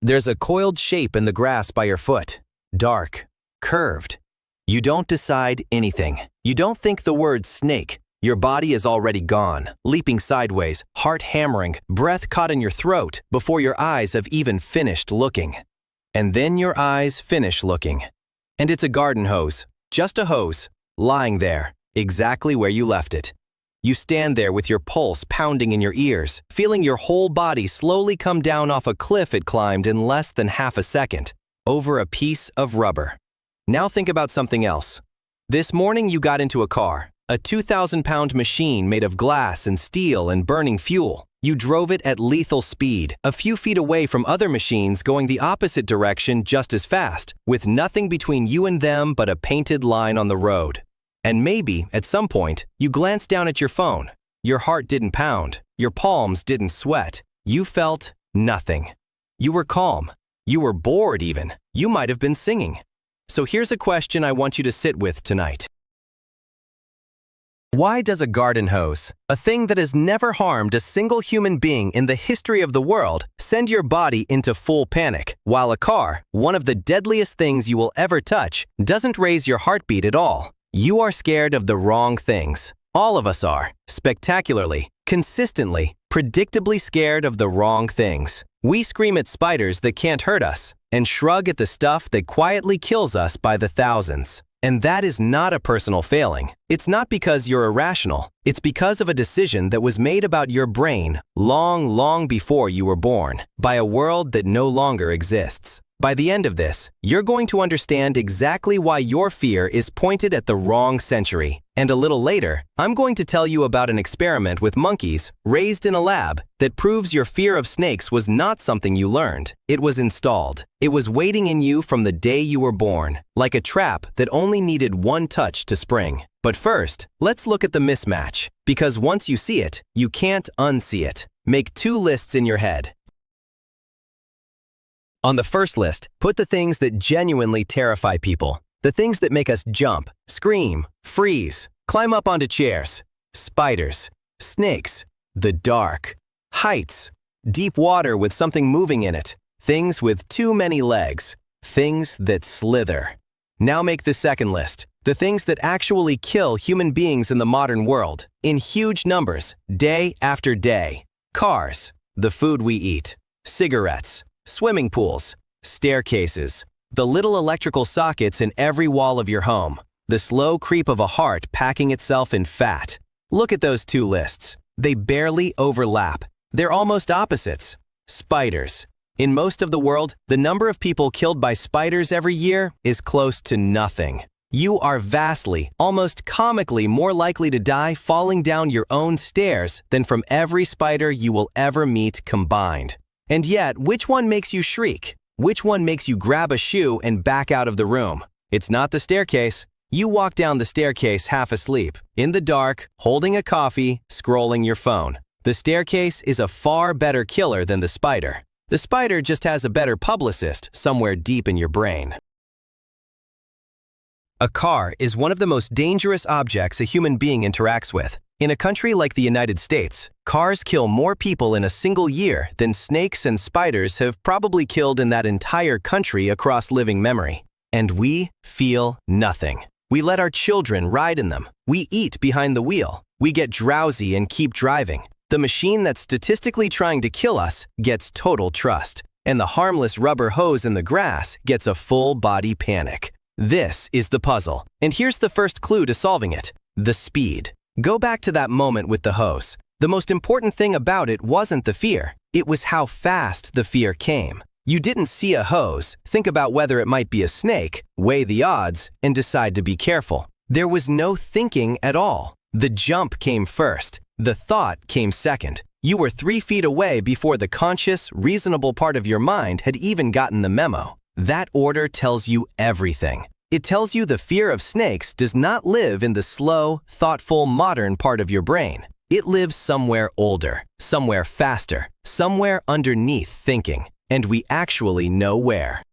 There's a coiled shape in the grass by your foot. Dark. Curved. You don't decide anything. You don't think the word snake. Your body is already gone, leaping sideways, heart hammering, breath caught in your throat before your eyes have even finished looking. And then your eyes finish looking. And it's a garden hose, just a hose, lying there, exactly where you left it. You stand there with your pulse pounding in your ears, feeling your whole body slowly come down off a cliff it climbed in less than half a second, over a piece of rubber. Now think about something else. This morning you got into a car, a 2,000-pound machine made of glass and steel and burning fuel. You drove it at lethal speed, a few feet away from other machines going the opposite direction just as fast, with nothing between you and them but a painted line on the road. And maybe, at some point, you glanced down at your phone. Your heart didn't pound. Your palms didn't sweat. You felt nothing. You were calm. You were bored even. You might have been singing. So here's a question I want you to sit with tonight. Why does a garden hose, a thing that has never harmed a single human being in the history of the world, send your body into full panic, while a car, one of the deadliest things you will ever touch, doesn't raise your heartbeat at all? You are scared of the wrong things. All of us are, spectacularly, consistently, predictably scared of the wrong things. We scream at spiders that can't hurt us, and shrug at the stuff that quietly kills us by the thousands. And that is not a personal failing. It's not because you're irrational. It's because of a decision that was made about your brain long before you were born, by a world that no longer exists. By the end of this, you're going to understand exactly why your fear is pointed at the wrong century. And a little later, I'm going to tell you about an experiment with monkeys raised in a lab that proves your fear of snakes was not something you learned. It was installed. It was waiting in you from the day you were born, like a trap that only needed one touch to spring. But first, let's look at the mismatch. Because once you see it, you can't unsee it. Make two lists in your head. On the first list, put the things that genuinely terrify people. The things that make us jump, scream, freeze, climb up onto chairs. Spiders, snakes, the dark, heights, deep water with something moving in it, things with too many legs, things that slither. Now make the second list. The things that actually kill human beings in the modern world, in huge numbers, day after day. Cars, the food we eat, cigarettes, swimming pools, staircases, the little electrical sockets in every wall of your home, the slow creep of a heart packing itself in fat. Look at those two lists. They barely overlap. They're almost opposites. Spiders. In most of the world, the number of people killed by spiders every year is close to nothing. You are vastly, almost comically more likely to die falling down your own stairs than from every spider you will ever meet combined. And yet, which one makes you shriek? Which one makes you grab a shoe and back out of the room? It's not the staircase. You walk down the staircase half asleep, in the dark, holding a coffee, scrolling your phone. The staircase is a far better killer than the spider. The spider just has a better publicist somewhere deep in your brain. A car is one of the most dangerous objects a human being interacts with. In a country like the United States, cars kill more people in a single year than snakes and spiders have probably killed in that entire country across living memory. And we feel nothing. We let our children ride in them. We eat behind the wheel. We get drowsy and keep driving. The machine that's statistically trying to kill us gets total trust. And the harmless rubber hose in the grass gets a full-body panic. This is the puzzle. And here's the first clue to solving it: the speed. Go back to that moment with the hose. The most important thing about it wasn't the fear. It was how fast the fear came. You didn't see a hose, think about whether it might be a snake, weigh the odds, and decide to be careful. There was no thinking at all. The jump came first. The thought came second. You were 3 feet away before the conscious, reasonable part of your mind had even gotten the memo. That order tells you everything. It tells you the fear of snakes does not live in the slow, thoughtful, modern part of your brain. It lives somewhere older, somewhere faster, somewhere underneath thinking, and we actually know where.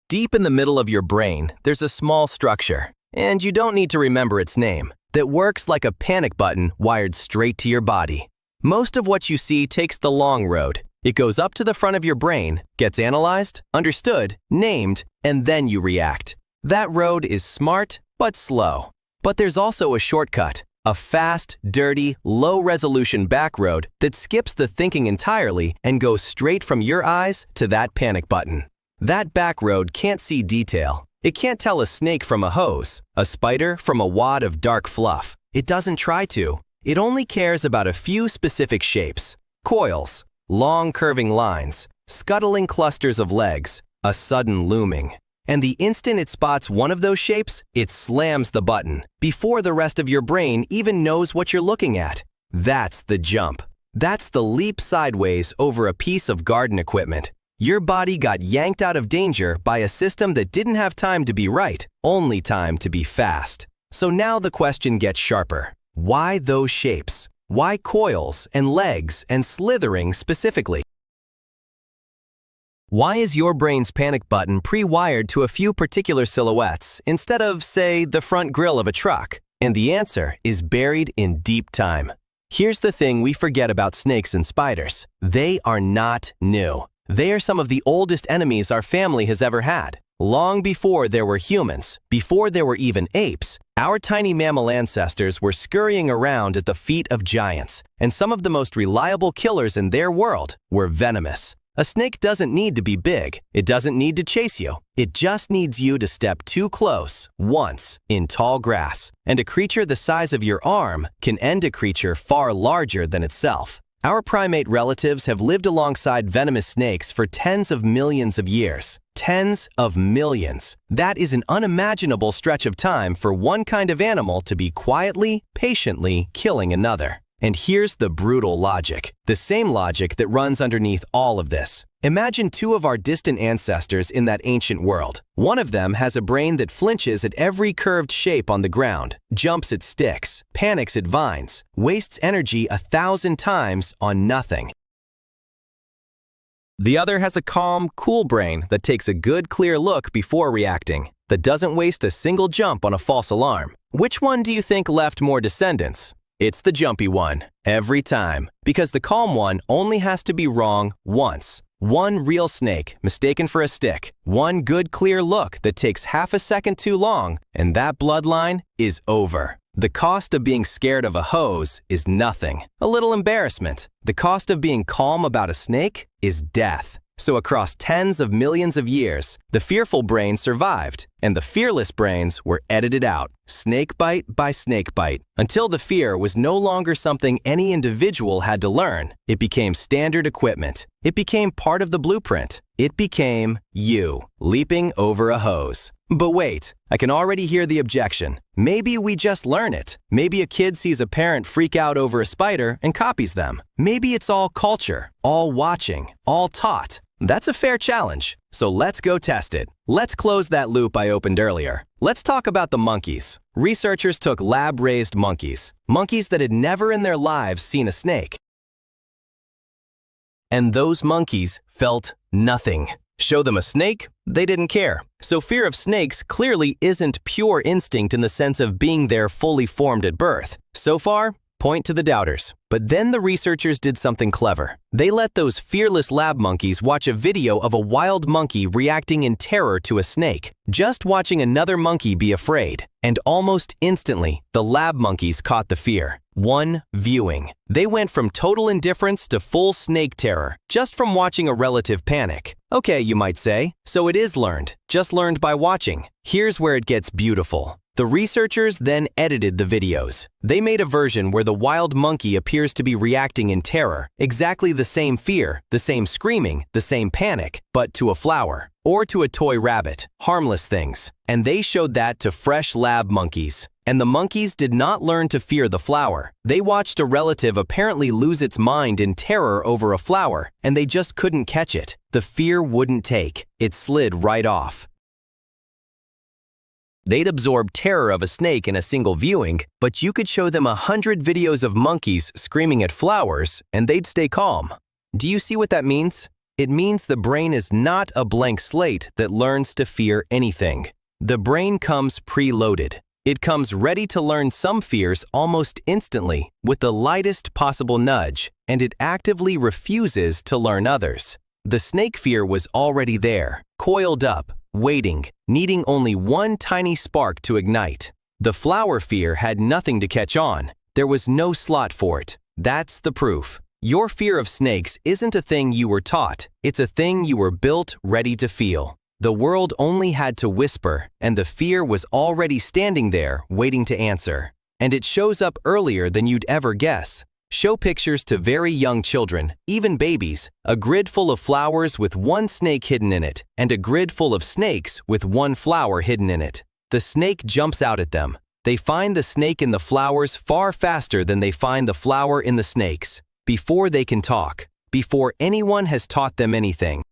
Deep in the middle of your brain, there's a small structure, and you don't need to remember its name, that works like a panic button wired straight to your body. Most of what you see takes the long road. It goes up to the front of your brain, gets analyzed, understood, named, and then you react. That road is smart, but slow. But there's also a shortcut, a fast, dirty, low-resolution back road that skips the thinking entirely and goes straight from your eyes to that panic button. That back road can't see detail. It can't tell a snake from a hose, a spider from a wad of dark fluff. It doesn't try to. It only cares about a few specific shapes: coils, long curving lines, scuttling clusters of legs, a sudden looming. And the instant it spots one of those shapes, it slams the button, before the rest of your brain even knows what you're looking at. That's the jump. That's the leap sideways over a piece of garden equipment. Your body got yanked out of danger by a system that didn't have time to be right, only time to be fast. So now the question gets sharper. Why those shapes? Why coils and legs and slithering specifically? Why is your brain's panic button pre-wired to a few particular silhouettes instead of, say, the front grille of a truck? And the answer is buried in deep time. Here's the thing we forget about snakes and spiders. They are not new. They are some of the oldest enemies our family has ever had. Long before there were humans, before there were even apes, our tiny mammal ancestors were scurrying around at the feet of giants, and some of the most reliable killers in their world were venomous. A snake doesn't need to be big. It doesn't need to chase you. It just needs you to step too close, once, in tall grass. And a creature the size of your arm can end a creature far larger than itself. Our primate relatives have lived alongside venomous snakes for tens of millions of years. Tens of millions. That is an unimaginable stretch of time for one kind of animal to be quietly, patiently killing another. And here's the brutal logic, the same logic that runs underneath all of this. Imagine two of our distant ancestors in that ancient world. One of them has a brain that flinches at every curved shape on the ground, jumps at sticks, panics at vines, wastes energy 1,000 times on nothing. The other has a calm, cool brain that takes a good, clear look before reacting, that doesn't waste a single jump on a false alarm. Which one do you think left more descendants? It's the jumpy one, every time, because the calm one only has to be wrong once. One real snake mistaken for a stick, one good clear look that takes half a second too long, and that bloodline is over. The cost of being scared of a hose is nothing, a little embarrassment. The cost of being calm about a snake is death. So across tens of millions of years, the fearful brain survived, and the fearless brains were edited out, snake bite by snake bite, until the fear was no longer something any individual had to learn. It became standard equipment. It became part of the blueprint. It became you, leaping over a hose. But wait, I can already hear the objection. Maybe we just learn it. Maybe a kid sees a parent freak out over a spider and copies them. Maybe it's all culture, all watching, all taught. That's a fair challenge, so let's go test it. Let's close that loop I opened earlier. Let's talk about the monkeys. Researchers took lab-raised monkeys that had never in their lives seen a snake. And those monkeys felt nothing. Show them a snake, they didn't care. So fear of snakes clearly isn't pure instinct in the sense of being there fully formed at birth. So far, point to the doubters. But then the researchers did something clever. They let those fearless lab monkeys watch a video of a wild monkey reacting in terror to a snake, just watching another monkey be afraid. And almost instantly, the lab monkeys caught the fear. One viewing. They went from total indifference to full snake terror, just from watching a relative panic. Okay, you might say, so it is learned, just learned by watching. Here's where it gets beautiful. The researchers then edited the videos. They made a version where the wild monkey appears to be reacting in terror, exactly the same fear, the same screaming, the same panic, but to a flower, or to a toy rabbit, harmless things. And they showed that to fresh lab monkeys. And the monkeys did not learn to fear the flower. They watched a relative apparently lose its mind in terror over a flower, and they just couldn't catch it. The fear wouldn't take. It slid right off. They'd absorb terror of a snake in a single viewing, but you could show them 100 videos of monkeys screaming at flowers, and they'd stay calm. Do you see what that means? It means the brain is not a blank slate that learns to fear anything. The brain comes preloaded. It comes ready to learn some fears almost instantly with the lightest possible nudge, and it actively refuses to learn others. The snake fear was already there, coiled up, waiting, needing only one tiny spark to ignite. The flower fear had nothing to catch on. There was no slot for it. That's the proof. Your fear of snakes isn't a thing you were taught. It's a thing you were built ready to feel. The world only had to whisper, and the fear was already standing there, waiting to answer. And it shows up earlier than you'd ever guess. Show pictures to very young children, even babies, a grid full of flowers with one snake hidden in it, and a grid full of snakes with one flower hidden in it. The snake jumps out at them. They find the snake in the flowers far faster than they find the flower in the snakes, before they can talk, before anyone has taught them anything.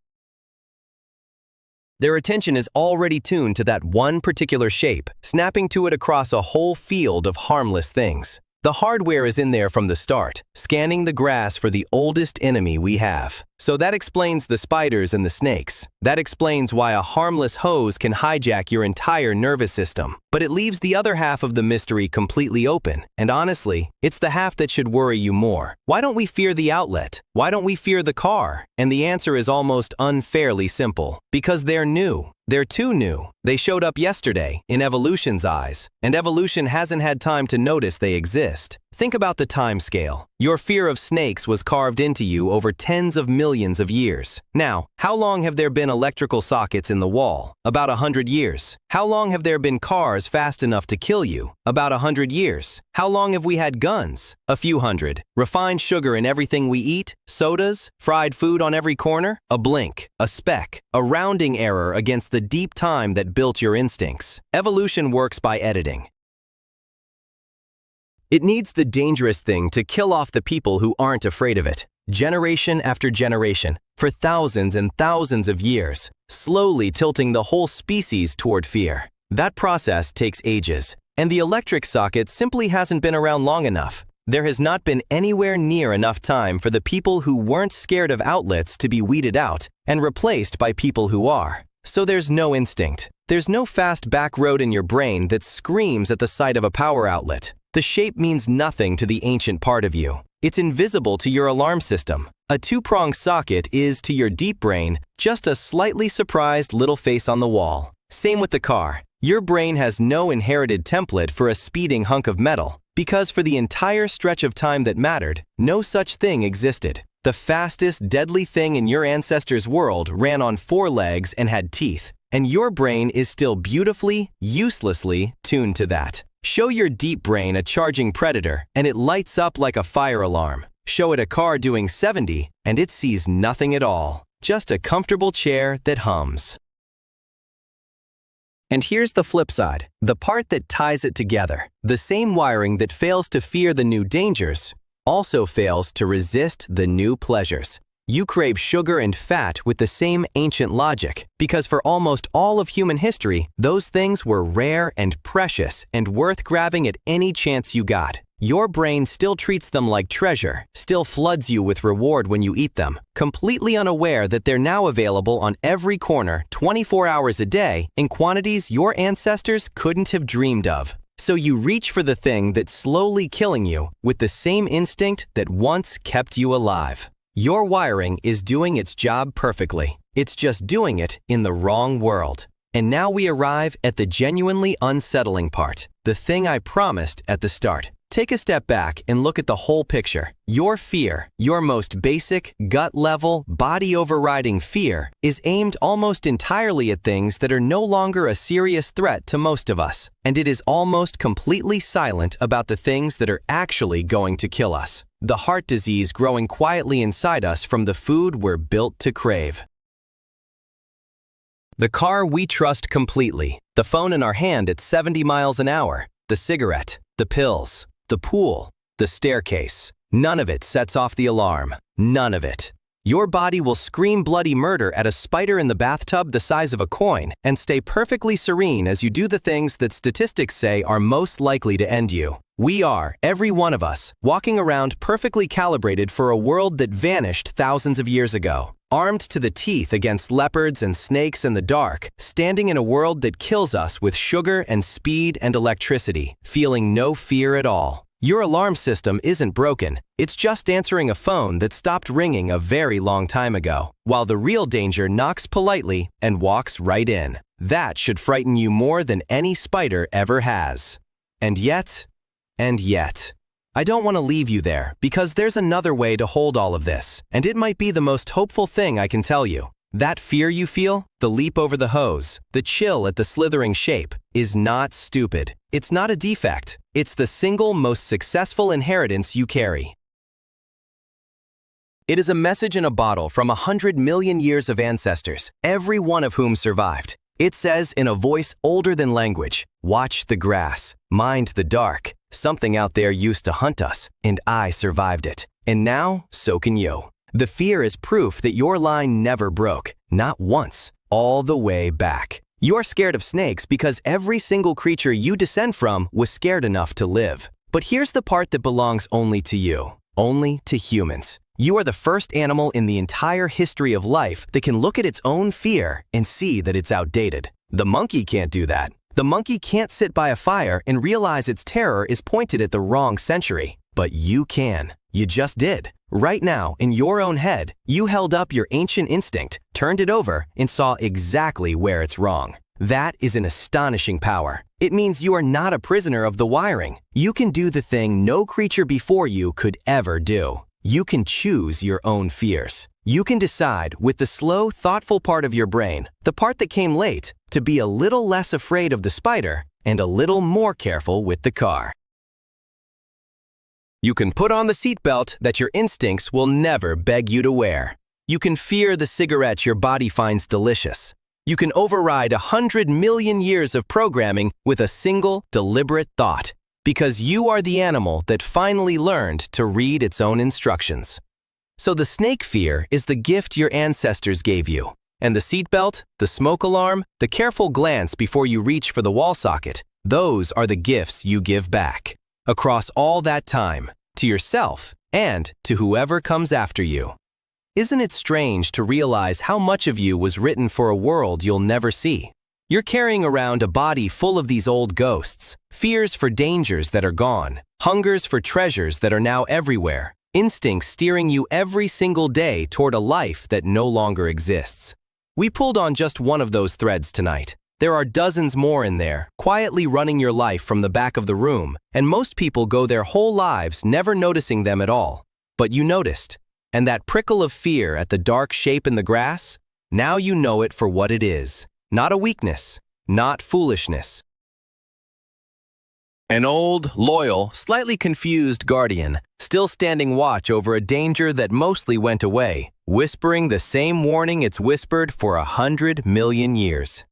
Their attention is already tuned to that one particular shape, snapping to it across a whole field of harmless things. The hardware is in there from the start, scanning the grass for the oldest enemy we have. So that explains the spiders and the snakes. That explains why a harmless hose can hijack your entire nervous system. But it leaves the other half of the mystery completely open. And honestly, it's the half that should worry you more. Why don't we fear the outlet? Why don't we fear the car? And the answer is almost unfairly simple. Because they're new. They're too new. They showed up yesterday, in evolution's eyes, and evolution hasn't had time to notice they exist. Think about the time scale. Your fear of snakes was carved into you over tens of millions of years. Now, how long have there been electrical sockets in the wall? About 100 years. How long have there been cars fast enough to kill you? About 100 years. How long have we had guns? A few hundred. Refined sugar in everything we eat? Sodas? Fried food on every corner? A blink. A speck. A rounding error against the deep time that built your instincts. Evolution works by editing. It needs the dangerous thing to kill off the people who aren't afraid of it, generation after generation, for thousands and thousands of years, slowly tilting the whole species toward fear. That process takes ages, and the electric socket simply hasn't been around long enough. There has not been anywhere near enough time for the people who weren't scared of outlets to be weeded out and replaced by people who are. So there's no instinct. There's no fast back road in your brain that screams at the sight of a power outlet. The shape means nothing to the ancient part of you. It's invisible to your alarm system. A two-pronged socket is, to your deep brain, just a slightly surprised little face on the wall. Same with the car. Your brain has no inherited template for a speeding hunk of metal, because for the entire stretch of time that mattered, no such thing existed. The fastest, deadly thing in your ancestors' world ran on 4 legs and had teeth, and your brain is still beautifully, uselessly tuned to that. Show your deep brain a charging predator, and it lights up like a fire alarm. Show it a car doing 70, and it sees nothing at all. Just a comfortable chair that hums. And here's the flip side, the part that ties it together. The same wiring that fails to fear the new dangers also fails to resist the new pleasures. You crave sugar and fat with the same ancient logic, because for almost all of human history, those things were rare and precious and worth grabbing at any chance you got. Your brain still treats them like treasure, still floods you with reward when you eat them, completely unaware that they're now available on every corner 24 hours a day in quantities your ancestors couldn't have dreamed of. So you reach for the thing that's slowly killing you with the same instinct that once kept you alive. Your wiring is doing its job perfectly. It's just doing it in the wrong world. And now we arrive at the genuinely unsettling part, the thing I promised at the start. Take a step back and look at the whole picture. Your fear, your most basic, gut-level, body-overriding fear, is aimed almost entirely at things that are no longer a serious threat to most of us. And it is almost completely silent about the things that are actually going to kill us. The heart disease growing quietly inside us from the food we're built to crave. The car we trust completely, the phone in our hand at 70 miles an hour, the cigarette, the pills, the pool, the staircase. None of it sets off the alarm. None of it. Your body will scream bloody murder at a spider in the bathtub the size of a coin and stay perfectly serene as you do the things that statistics say are most likely to end you. We are, every one of us, walking around perfectly calibrated for a world that vanished thousands of years ago. Armed to the teeth against leopards and snakes in the dark, standing in a world that kills us with sugar and speed and electricity, feeling no fear at all. Your alarm system isn't broken, it's just answering a phone that stopped ringing a very long time ago, while the real danger knocks politely and walks right in. That should frighten you more than any spider ever has. And yet, I don't want to leave you there, because there's another way to hold all of this, and it might be the most hopeful thing I can tell you. That fear you feel, the leap over the hose, the chill at the slithering shape, is not stupid. It's not a defect. It's the single most successful inheritance you carry. It is a message in a bottle from 100 million years of ancestors, every one of whom survived. It says in a voice older than language, "Watch the grass, mind the dark. Something out there used to hunt us, and I survived it. And now, so can you." The fear is proof that your line never broke, not once, all the way back. You're scared of snakes because every single creature you descend from was scared enough to live. But here's the part that belongs only to you, only to humans. You are the first animal in the entire history of life that can look at its own fear and see that it's outdated. The monkey can't do that. The monkey can't sit by a fire and realize its terror is pointed at the wrong century. But you can. You just did. Right now, in your own head, you held up your ancient instinct, turned it over, and saw exactly where it's wrong. That is an astonishing power. It means you are not a prisoner of the wiring. You can do the thing no creature before you could ever do. You can choose your own fears. You can decide, with the slow, thoughtful part of your brain, the part that came late, to be a little less afraid of the spider and a little more careful with the car. You can put on the seatbelt that your instincts will never beg you to wear. You can fear the cigarette your body finds delicious. You can override 100 million years of programming with a single, deliberate thought, because you are the animal that finally learned to read its own instructions. So the snake fear is the gift your ancestors gave you, and the seatbelt, the smoke alarm, the careful glance before you reach for the wall socket, those are the gifts you give back. Across all that time, to yourself and to whoever comes after you. Isn't it strange to realize how much of you was written for a world you'll never see? You're carrying around a body full of these old ghosts, fears for dangers that are gone, hungers for treasures that are now everywhere, instincts steering you every single day toward a life that no longer exists. We pulled on just one of those threads tonight. There are dozens more in there, quietly running your life from the back of the room, and most people go their whole lives never noticing them at all. But you noticed. And that prickle of fear at the dark shape in the grass? Now you know it for what it is. Not a weakness, not foolishness. An old, loyal, slightly confused guardian, still standing watch over a danger that mostly went away, whispering the same warning it's whispered for 100 million years.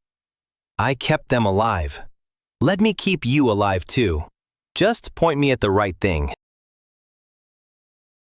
I kept them alive. Let me keep you alive too. Just point me at the right thing.